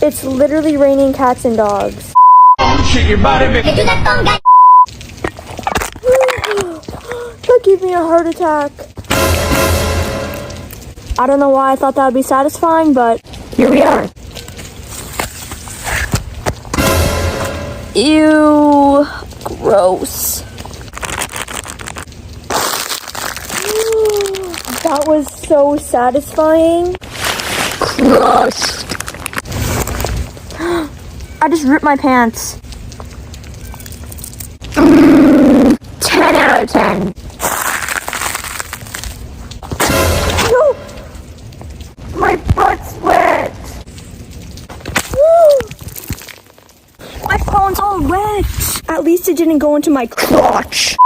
It's literally raining cats and dogs. Shit your body, bitch. That gave me a heart attack. I don't know why I thought that would be satisfying, but here we are. Ew, gross. That was so satisfying. Gross. I just ripped my pants. 10 out of 10. No! My butt's wet. My phone's all wet. At least it didn't go into my crotch.